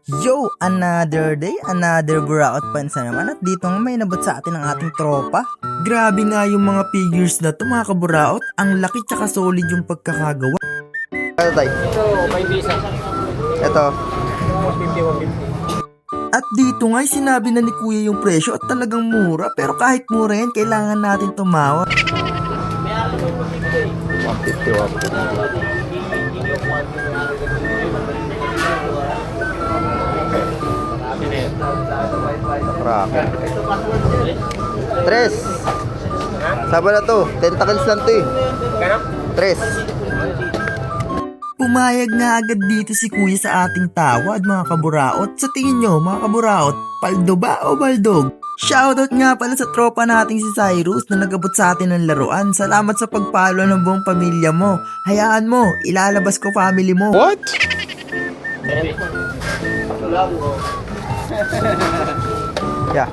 Yo! Another day, another Buraot Pansa naman at dito nga may nabot sa atin ang ating tropa. Grabe nga yung mga figures na to mga kaburaot. Ang laki tsaka solid yung pagkakagawa. Ano tayo? Ito, may visa. Ito. 150. At dito nga sinabi na ni Kuya yung presyo at talagang mura. Pero kahit mura yan, kailangan natin tumawa. 150. Kraken. Tres. Saba na to. Tentacles lang to eh. Tres. Pumayag nga agad dito si Kuya sa ating tawad mga kaburaot. Sa tingin nyo mga kaburaot, paldo ba o baldog? Shoutout nga pala sa tropa nating si Cyrus na nagabot sa atin ng laruan. Salamat sa pagpalo ng buong pamilya mo. Hayaan mo, ilalabas ko family mo. What? Yeah.